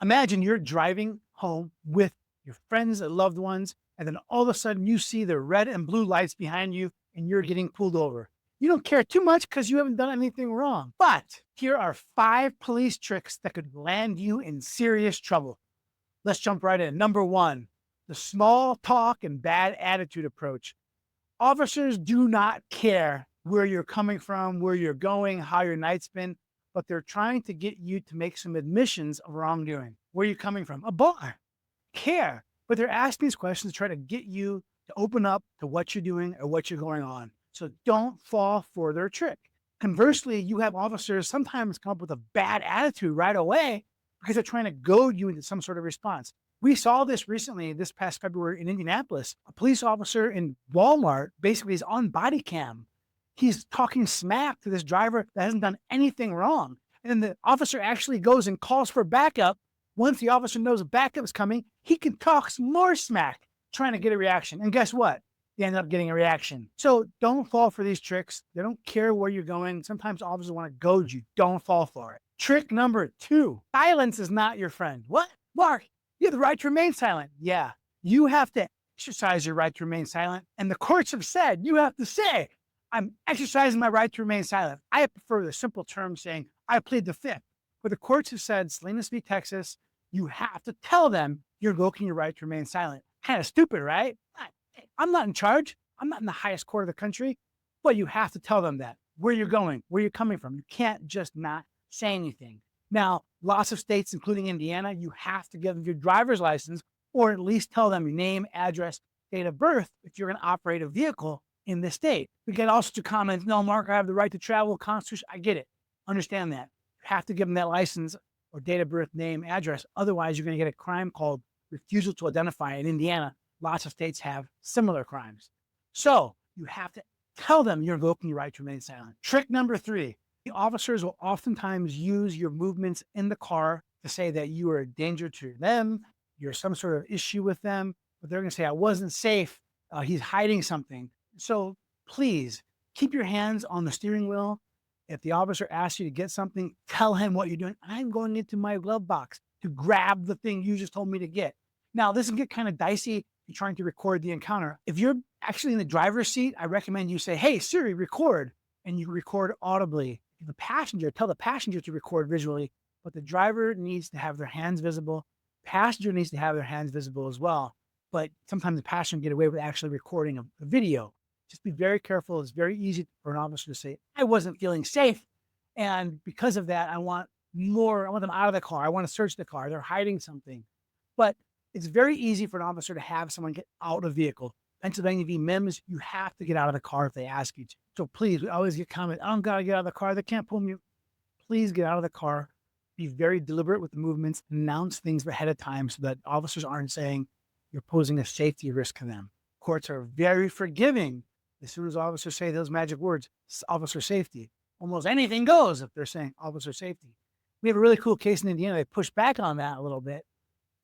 Imagine you're driving home with your friends and loved ones, and then all of a sudden you see the red and blue lights behind you and you're getting pulled over. You don't care too much because you haven't done anything wrong. But here are 5 police tricks that could land you in serious trouble. Let's jump right in. Number 1, the small talk and bad attitude approach. Officers do not care where you're coming from, where you're going, how your night's been, but they're trying to get you to make some admissions of wrongdoing. Where are you coming from? A bar. Care. But they're asking these questions to try to get you to open up to what you're doing or what you're going on. So don't fall for their trick. Conversely, you have officers sometimes come up with a bad attitude right away because they're trying to goad you into some sort of response. We saw this recently, this past February in Indianapolis. A police officer in Walmart basically is on body cam. He's talking smack to this driver that hasn't done anything wrong. And then the officer actually goes and calls for backup. Once the officer knows backup is coming, he can talk some more smack, trying to get a reaction. And guess what? They end up getting a reaction. So don't fall for these tricks. They don't care where you're going. Sometimes officers want to goad you. Don't fall for it. Trick number 2, silence is not your friend. What? Mark, you have the right to remain silent. Yeah, you have to exercise your right to remain silent. And the courts have said you have to say, I'm exercising my right to remain silent. I prefer the simple term saying, I plead the fifth. But the courts have said, Salinas v. Texas, you have to tell them you're invoking your right to remain silent. Kind of stupid, right? I'm not in charge. I'm not in the highest court of the country, but you have to tell them that. Where you're going, where you're coming from. You can't just not say anything. Now, lots of states, including Indiana, you have to give them your driver's license or at least tell them your name, address, date of birth if you're going to operate a vehicle in this state. We get all sorts of comments, no, Mark, I have the right to travel, Constitution. I get it. Understand that. You have to give them that license or date of birth, name, address. Otherwise, you're going to get a crime called refusal to identify. In Indiana, lots of states have similar crimes. So you have to tell them you're invoking your right to remain silent. Trick number 3, the officers will oftentimes use your movements in the car to say that you are a danger to them, you're some sort of issue with them, but they're going to say, I wasn't safe, he's hiding something. So please keep your hands on the steering wheel. If the officer asks you to get something, tell him what you're doing. I'm going into my glove box to grab the thing you just told me to get. Now, this can get kind of dicey if you're trying to record the encounter. If you're actually in the driver's seat, I recommend you say, hey, Siri, record, and you record audibly. The passenger, tell the passenger to record visually, but the driver needs to have their hands visible. Passenger needs to have their hands visible as well. But sometimes the passenger can get away with actually recording a video. Just be very careful. It's very easy for an officer to say, I wasn't feeling safe. And because of that, I want more. I want them out of the car. I want to search the car. They're hiding something. But it's very easy for an officer to have someone get out of the vehicle. Pennsylvania v. Mims, you have to get out of the car if they ask you to. So please, we always get comments, I don't got to get out of the car. They can't pull me. Please get out of the car. Be very deliberate with the movements. Announce things ahead of time so that officers aren't saying you're posing a safety risk to them. Courts are very forgiving. As soon as officers say those magic words, officer safety, almost anything goes if they're saying officer safety. We have a really cool case in Indiana. They pushed back on that a little bit,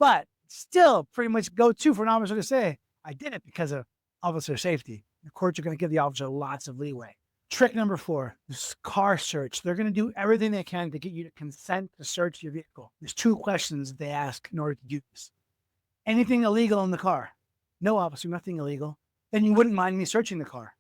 but still pretty much go to for an officer to say, I did it because of officer safety. The courts are going to give the officer lots of leeway. Trick number 4, this car search. They're going to do everything they can to get you to consent to search your vehicle. There's 2 questions that they ask in order to do this. Anything illegal in the car? No, officer, nothing illegal. Then you wouldn't mind me searching the car.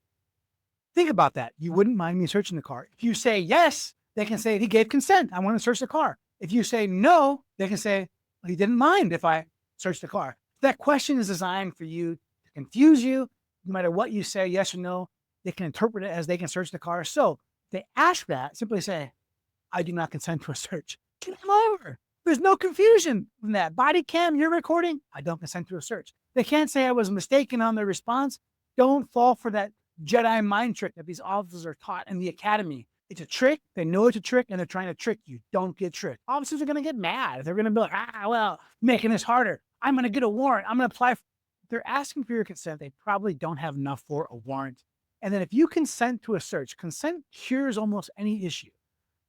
Think about that. You wouldn't mind me searching the car. If you say yes, they can say he gave consent. I want to search the car. If you say no, they can say, well, he didn't mind if I searched the car. That question is designed for you to confuse you. No matter what you say, yes or no, they can interpret it as they can search the car. So if they ask that, simply say, I do not consent to a search. Get them over. There's no confusion in that. Body cam, you're recording, I don't consent to a search. They can't say I was mistaken on their response. Don't fall for that Jedi mind trick that these officers are taught in the academy. It's a trick. They know it's a trick, and they're trying to trick you. Don't get tricked. Officers are going to get mad. They're going to be like, well, making this harder. I'm going to get a warrant. I'm going to apply. They're asking for your consent. They probably don't have enough for a warrant. And then if you consent to a search, consent cures almost any issue.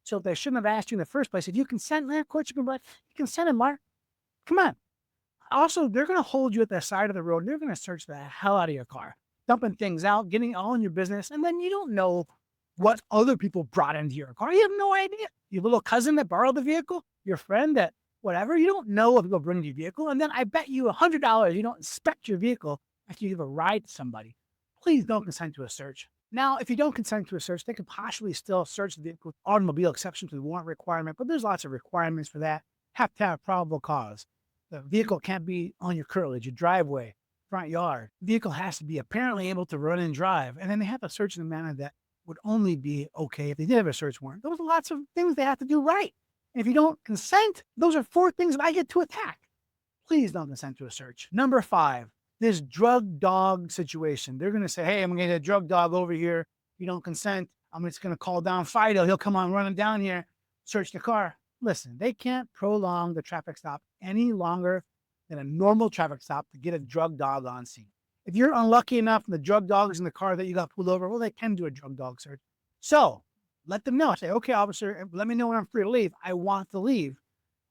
So they shouldn't have asked you in the first place. If you consent, of course you can be like, you consented, Mark. Come on. Also, they're going to hold you at the side of the road. They're going to search the hell out of your car, dumping things out, getting all in your business. And then you don't know what other people brought into your car. You have no idea. Your little cousin that borrowed the vehicle, your friend that whatever. You don't know if they'll bring your vehicle. And then I bet you $100 you don't inspect your vehicle after you give a ride to somebody. Please don't consent to a search. Now, if you don't consent to a search, they could possibly still search the vehicle with automobile exception to the warrant requirement, but there's lots of requirements for that. Have to have probable cause. The vehicle can't be on your curtilage, your driveway, front yard. The vehicle has to be apparently able to run and drive. And then they have to search in a manner that would only be okay if they did have a search warrant. Those are lots of things they have to do right. And if you don't consent, those are 4 things that I get to attack. Please don't consent to a search. Number 5, this drug dog situation. They're going to say, hey, I'm going to get a drug dog over here. If you don't consent, I'm just going to call down Fido. He'll come on running down here, search the car. Listen, they can't prolong the traffic stop any longer than a normal traffic stop to get a drug dog on scene. If you're unlucky enough and the drug dog is in the car that you got pulled over, well, they can do a drug dog search. So let them know. Say, okay, officer, let me know when I'm free to leave. I want to leave.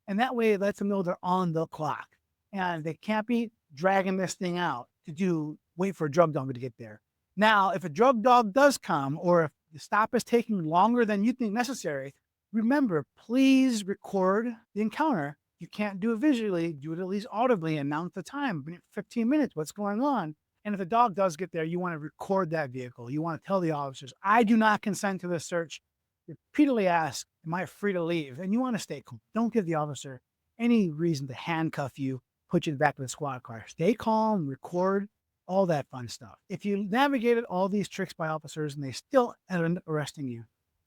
And that way it lets them know they're on the clock. And they can't be dragging this thing out to wait for a drug dog to get there. Now, if a drug dog does come, or if the stop is taking longer than you think necessary, remember, please record the encounter. You can't do it visually, do it at least audibly, announce the time, 15 minutes, what's going on. And if the dog does get there, you want to record that vehicle. You want to tell the officers, I do not consent to this search. Repeatedly ask, am I free to leave? And you want to stay calm. Don't give the officer any reason to handcuff you, put you in the back of the squad car. Stay calm, record, all that fun stuff. If you navigated all these tricks by officers and they still end up arresting you,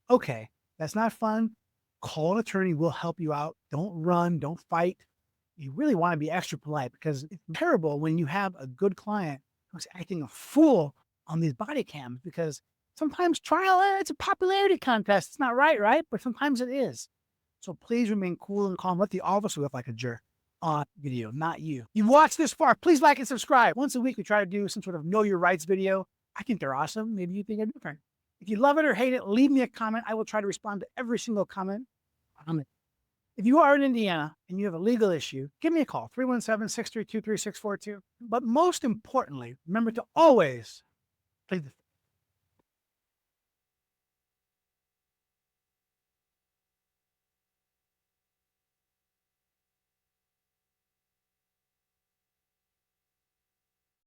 okay, that's not fun. Call an attorney, will help you out. Don't run, don't fight. You really want to be extra polite, because it's terrible when you have a good client who's acting a fool on these body cams, because sometimes it's a popularity contest. It's not right? But sometimes it is. So please remain cool and calm. Let the officer look like a jerk on video, not you. You've watched this far. Please like and subscribe. Once a week, we try to do some sort of know your rights video. I think they're awesome. Maybe you think I'm different. If you love it or hate it, leave me a comment. I will try to respond to every single comment. If you are in Indiana and you have a legal issue, give me a call, 317-632-3642. But most importantly, remember to always plead the fifth.